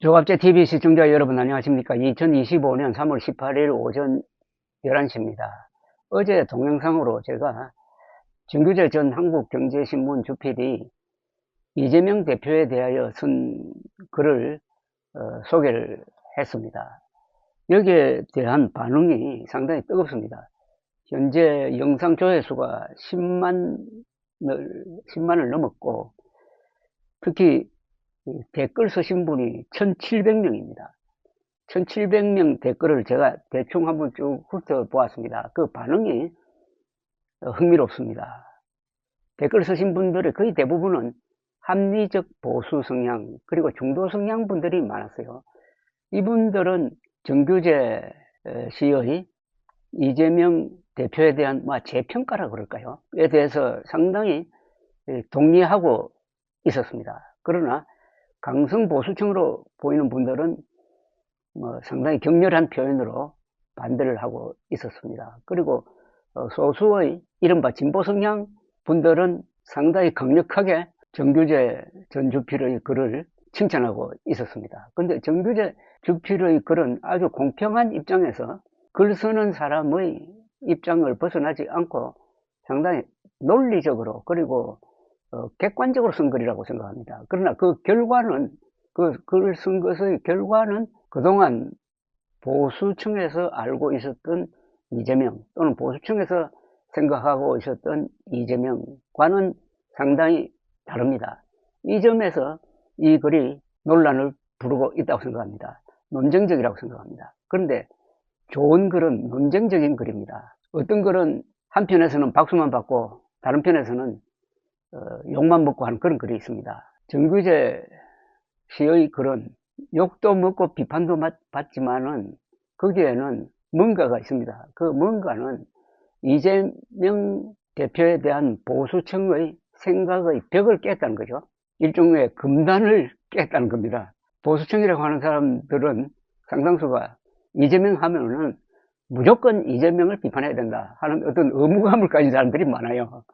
조갑제 TV 시청자 여러분 안녕하십니까? 2025년 3월 18일 오전 11시입니다. 어제 동영상으로 제가 정규재 전 한국경제신문 주필이 이재명 대표에 대하여 쓴 글을 소개를 했습니다. 여기에 대한 반응이 상당히 뜨겁습니다. 현재 영상 조회수가 10만을 넘었고, 특히 댓글 쓰신 분이 1700명입니다. 1700명 댓글을 제가 대충 한번 쭉 훑어보았습니다. 그 반응이 흥미롭습니다. 댓글 쓰신 분들의 거의 대부분은 합리적 보수 성향 그리고 중도 성향 분들이 많았어요. 이분들은 정규재 씨의 이재명 대표에 대한 재평가라 그럴까요? 에 대해서 상당히 동의하고 있었습니다. 그러나 강성 보수층으로 보이는 분들은 상당히 격렬한 표현으로 반대를 하고 있었습니다. 그리고 소수의 이른바 진보 성향 분들은 상당히 강력하게 정규재 전 주필의 글을 칭찬하고 있었습니다. 근데 정규재 주필의 글은 아주 공평한 입장에서 글 쓰는 사람의 입장을 벗어나지 않고 상당히 논리적으로 그리고 객관적으로 쓴 글이라고 생각합니다. 그러나 그 결과는 그 글을 쓴 것의 결과는 그동안 보수층에서 알고 있었던 이재명 또는 보수층에서 생각하고 있었던 이재명과는 상당히 다릅니다. 이 점에서 이 글이 논란을 부르고 있다고 생각합니다. 논쟁적이라고 생각합니다. 그런데 좋은 글은 논쟁적인 글입니다. 어떤 글은 한편에서는 박수만 받고 다른 편에서는 욕만 먹고 하는 그런 글이 있습니다. 정규재 씨의 글은 욕도 먹고 비판도 받지만은 거기에는 뭔가가 있습니다. 그 뭔가는 이재명 대표에 대한 보수층의 생각의 벽을 깼다는 거죠. 일종의 금단을 깼다는 겁니다. 보수층이라고 하는 사람들은 상당수가 이재명 하면은 무조건 이재명을 비판해야 된다 하는 어떤 의무감을 가진 사람들이 많아요.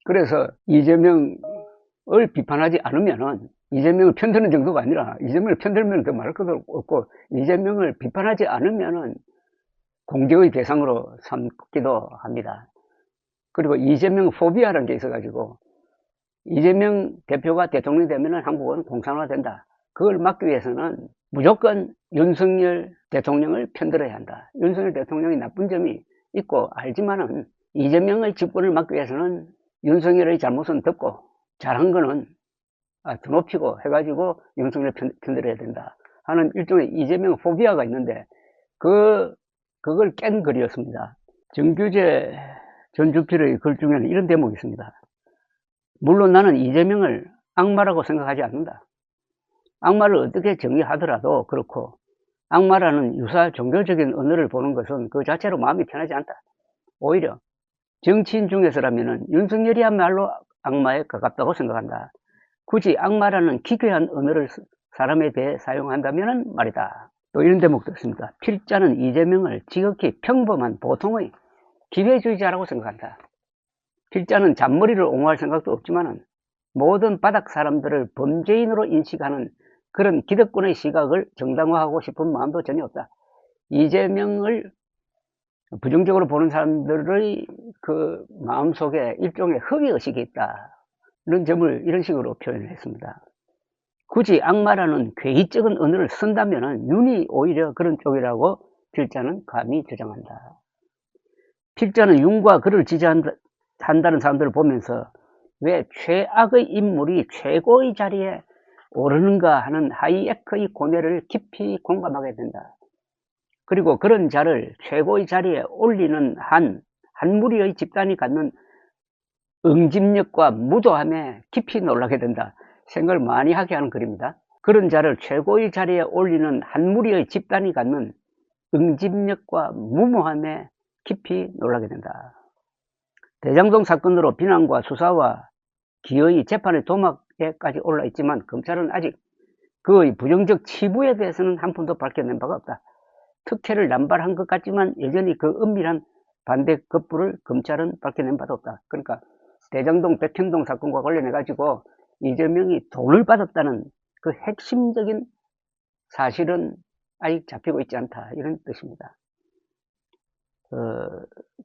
그래서 이재명을 비판하지 않으면은 이재명을 편드는 정도가 아니라 이재명을 편들면 더 말할 것도 없고 이재명을 비판하지 않으면은 공격의 대상으로 삼기도 합니다. 그리고 이재명 포비아라는 게 있어가지고 이재명 대표가 대통령이 되면은 한국은 공산화된다. 그걸 막기 위해서는 무조건 윤석열 대통령을 편들어야 한다. 윤석열 대통령이 나쁜 점이 있고 알지만은 이재명의 집권을 막기 위해서는 윤석열의 잘못은 덮고 잘한 거는 드높이고 해가지고 윤석열을 편들어야 된다 하는 일종의 이재명 포비아가 있는데 그걸 깬 글이었습니다. 정규재 전 주필의 글 중에는 이런 대목이 있습니다. 물론 나는 이재명을 악마라고 생각하지 않는다. 악마를 어떻게 정의하더라도 그렇고 악마라는 유사 종교적인 언어를 보는 것은 그 자체로 마음이 편하지 않다. 오히려 정치인 중에서라면 윤석열이야말로 악마에 가깝다고 생각한다. 굳이 악마라는 기괴한 언어를 사람에 대해 사용한다면 말이다. 또 이런 대목도 있습니다. 필자는 이재명을 지극히 평범한 보통의 기회주의자라고 생각한다. 필자는 잔머리를 옹호할 생각도 없지만 모든 바닥 사람들을 범죄인으로 인식하는 그런 기득권의 시각을 정당화하고 싶은 마음도 전혀 없다. 이재명을 부정적으로 보는 사람들의 그 마음속에 일종의 허위의식이 있다는 점을 이런 식으로 표현을 했습니다. 굳이 악마라는 괴이적인 언어를 쓴다면 윤이 오히려 그런 쪽이라고 필자는 감히 주장한다. 필자는 윤과 그를 지지한다는 사람들을 보면서 왜 최악의 인물이 최고의 자리에 오르는가 하는 하이에크의 고뇌를 깊이 공감하게 된다. 그리고 그런 자를 최고의 자리에 올리는 한 무리의 집단이 갖는 응집력과 무도함에 깊이 놀라게 된다. 생각을 많이 하게 하는 글입니다. 그런 자를 최고의 자리에 올리는 한 무리의 집단이 갖는 응집력과 무모함에 깊이 놀라게 된다. 대장동 사건으로 비난과 수사와 기어이 재판의 도막에까지 올라있지만 검찰은 아직 그의 부정적 치부에 대해서는 한 푼도 밝혀낸 바가 없다. 특혜를 남발한 것 같지만 여전히 그 은밀한 반대 급부를 검찰은 밝혀낸 바도 없다. 그러니까 대장동 백현동 사건과 관련해 가지고 이재명이 돈을 받았다는 그 핵심적인 사실은 아직 잡히고 있지 않다, 이런 뜻입니다.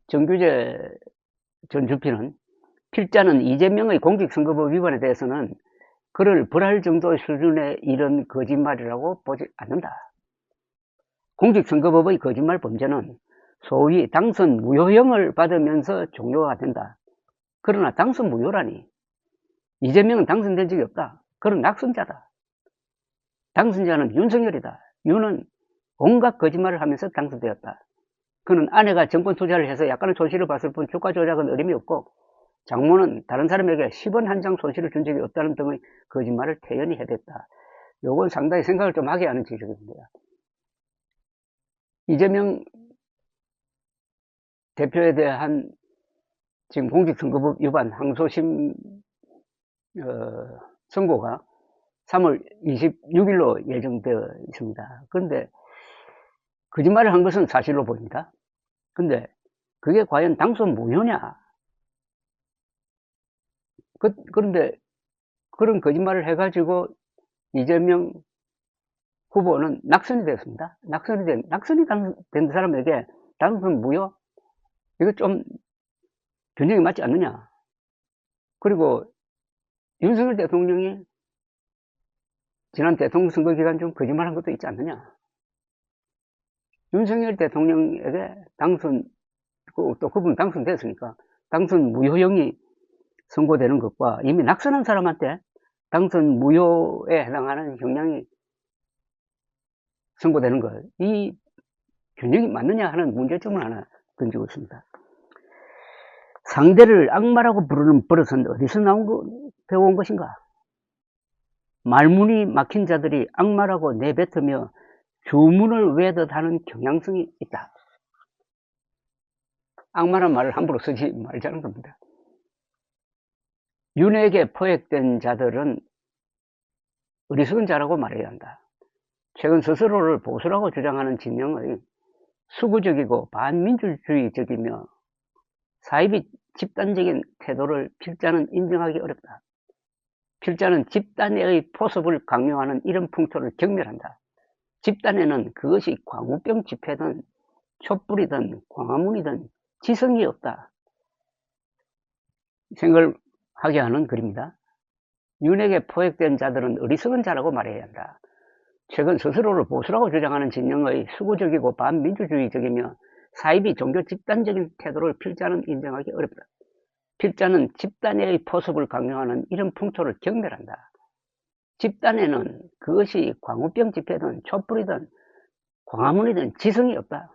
정규재 전 주필은 필자는 이재명의 공직선거법 위반에 대해서는 그를 벌할 정도의 수준의 이런 거짓말이라고 보지 않는다. 공직선거법의 거짓말 범죄는 소위 당선 무효형을 받으면서 종료가 된다. 그러나 당선 무효라니, 이재명은 당선된 적이 없다. 그는 낙선자다. 당선자는 윤석열이다. 윤은 온갖 거짓말을 하면서 당선되었다. 그는 아내가 정권 투자를 해서 약간의 손실을 봤을 뿐 주가 조작은 어림이 없고, 장모는 다른 사람에게 10원 한 장 손실을 준 적이 없다는 등의 거짓말을 태연히 해댔다. 요건 상당히 생각을 좀 하게 하는 지적입니다. 이재명 대표에 대한 지금 공직선거법 위반 항소심 선고가 3월 26일로 예정되어 있습니다. 그런데 거짓말을 한 것은 사실로 보입니다. 근데 그게 과연 당선 무효냐? 그런데 그런 거짓말을 해가지고 이재명 후보는 낙선이 되었습니다. 낙선이 된 사람에게 당선 무효? 이거 좀 균형이 맞지 않느냐? 그리고 윤석열 대통령이 지난 대통령 선거 기간 중 거짓말한 것도 있지 않느냐? 윤석열 대통령에게 또 그분 당선됐으니까 당선 무효형이 선고되는 것과 이미 낙선한 사람한테 당선 무효에 해당하는 형량이 선고되는 것, 이 균형이 맞느냐 하는 문제점을 하나 던지고 있습니다. 상대를 악마라고 부르는 버릇은 어디서 배워온 것인가? 말문이 막힌 자들이 악마라고 내뱉으며 주문을 외듯하는 경향성이 있다. 악마란 말을 함부로 쓰지 말자는 겁니다. 윤핵에 포획된 자들은 어리석은 자라고 말해야 한다. 최근 스스로를 보수라고 주장하는 진영의 수구적이고 반민주주의적이며 사이비 집단적인 태도를 필자는 인정하기 어렵다. 필자는 집단의 포섭을 강요하는 이런 풍토를 경멸한다. 집단에는 그것이 광우병 집회든 촛불이든 광화문이든 지성이 없다. 생각을 하게 하는 글입니다. 윤핵에 포획된 자들은 어리석은 자라고 말해야 한다. 최근 스스로를 보수라고 주장하는 진영의 수구적이고 반민주주의적이며 사이비 종교 집단적인 태도를 필자는 인정하기 어렵다. 필자는 집단의 포섭을 강요하는 이런 풍토를 경멸한다. 집단에는 그것이 광우병 집회든 촛불이든 광화문이든 지성이 없다.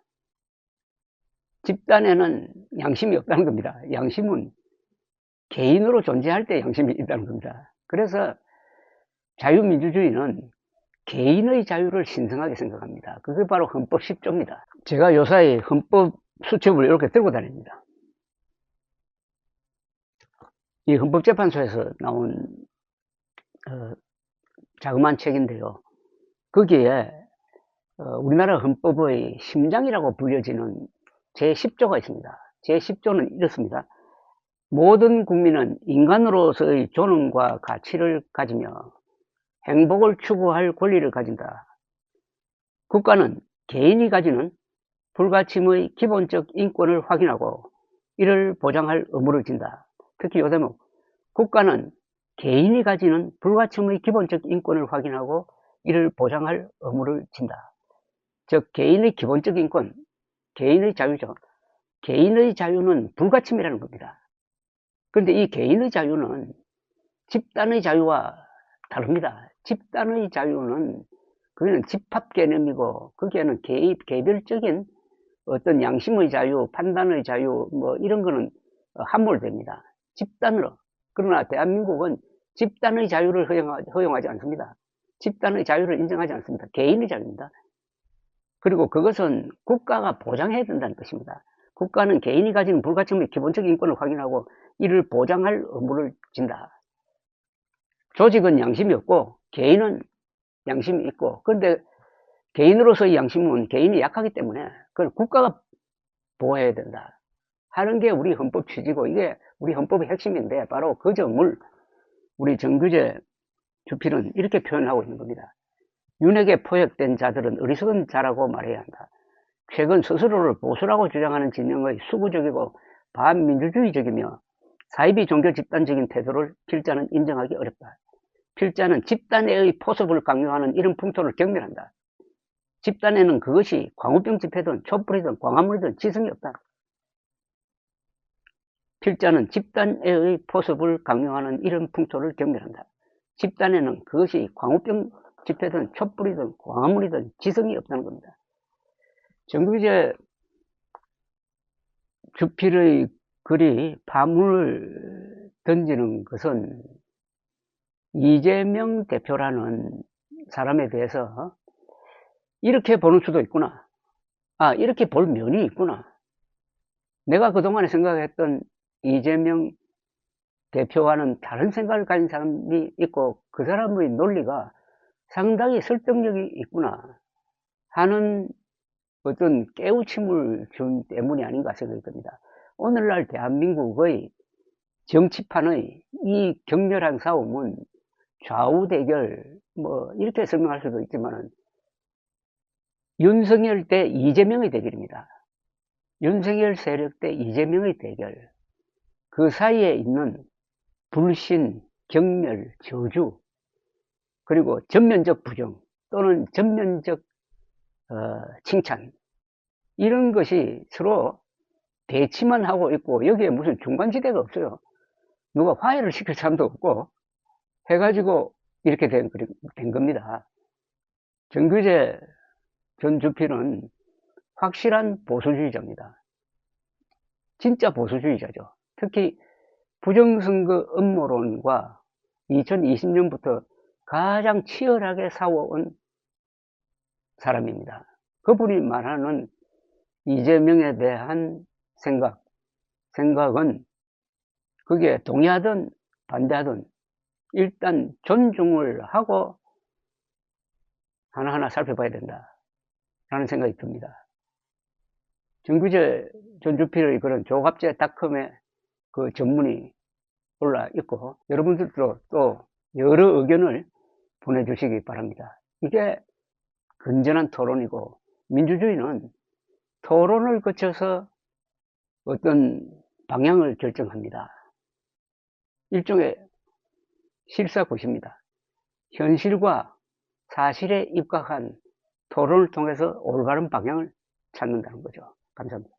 집단에는 양심이 없다는 겁니다. 양심은 개인으로 존재할 때 양심이 있다는 겁니다. 그래서 자유민주주의는 개인의 자유를 신성하게 생각합니다. 그게 바로 헌법 10조입니다. 제가 요사이 헌법 수첩을 이렇게 들고 다닙니다. 이 헌법재판소에서 나온 자그마한 책인데요. 거기에 우리나라 헌법의 심장이라고 불려지는 제10조가 있습니다. 제10조는 이렇습니다. 모든 국민은 인간으로서의 존엄과 가치를 가지며 행복을 추구할 권리를 가진다. 국가는 개인이 가지는 불가침의 기본적 인권을 확인하고 이를 보장할 의무를 진다. 특히 요 대목, 국가는 개인이 가지는 불가침의 기본적 인권을 확인하고 이를 보장할 의무를 진다. 즉 개인의 기본적 인권, 개인의 자유죠. 개인의 자유는 불가침이라는 겁니다. 그런데 이 개인의 자유는 집단의 자유와 다릅니다. 집단의 자유는 그게는 집합 개념이고 거기에는 개별적인 어떤 양심의 자유, 판단의 자유 뭐 이런 거는 함몰됩니다. 집단으로. 그러나 대한민국은 집단의 자유를 허용하지 않습니다. 집단의 자유를 인정하지 않습니다. 개인의 자유입니다. 그리고 그것은 국가가 보장해야 된다는 뜻입니다. 국가는 개인이 가진 불가침의 기본적인 인권을 확인하고 이를 보장할 의무를 진다. 조직은 양심이 없고 개인은 양심이 있고, 그런데 개인으로서의 양심은 개인이 약하기 때문에 그걸 국가가 보호해야 된다 하는 게 우리 헌법 취지고, 이게 우리 헌법의 핵심인데 바로 그 점을 우리 정규재 주필은 이렇게 표현하고 있는 겁니다. 윤핵에 포획된 자들은 어리석은 자라고 말해야 한다. 최근 스스로를 보수라고 주장하는 진영의 수구적이고 반민주주의적이며 사이비 종교 집단적인 태도를 필자는 인정하기 어렵다. 필자는 집단애의 포섭을 강요하는 이런 풍토를 경멸한다. 집단에는 그것이 광우병 집회든 촛불이든 광화문이든 지성이 없다. 필자는 집단애의 포섭을 강요하는 이런 풍토를 경멸한다. 집단에는 그것이 광우병 집회든 촛불이든 광화문이든 지성이 없다는 겁니다. 정규제 주필의 글이 파문을 던지는 것은 이재명 대표라는 사람에 대해서 이렇게 보는 수도 있구나. 이렇게 볼 면이 있구나. 내가 그동안에 생각했던 이재명 대표와는 다른 생각을 가진 사람이 있고 그 사람의 논리가 상당히 설득력이 있구나 하는 어떤 깨우침을 준 때문이 아닌가 생각이 듭니다. 오늘날 대한민국의 정치판의 이 격렬한 싸움은 좌우 대결 이렇게 설명할 수도 있지만 윤석열 대 이재명의 대결입니다. 윤석열 세력 대 이재명의 대결. 그 사이에 있는 불신, 경멸, 저주, 그리고 전면적 부정 또는 전면적 칭찬, 이런 것이 서로 대치만 하고 있고 여기에 무슨 중간지대가 없어요. 누가 화해를 시킬 사람도 없고 해가지고 이렇게 된 겁니다. 정규제 전 주필은 확실한 보수주의자입니다. 진짜 보수주의자죠. 특히 부정선거 음모론과 2020년부터 가장 치열하게 싸워온 사람입니다. 그분이 말하는 이재명에 대한 생각은 그게 동의하든 반대하든 일단 존중을 하고 하나하나 살펴봐야 된다라는 생각이 듭니다. 정규제 전 주필의 그런 조갑제닷컴에 그 전문이 올라 있고 여러분들도 또 여러 의견을 보내주시기 바랍니다. 이게 건전한 토론이고 민주주의는 토론을 거쳐서 어떤 방향을 결정합니다. 일종의 실사고시입니다. 현실과 사실에 입각한 토론을 통해서 올바른 방향을 찾는다는 거죠. 감사합니다.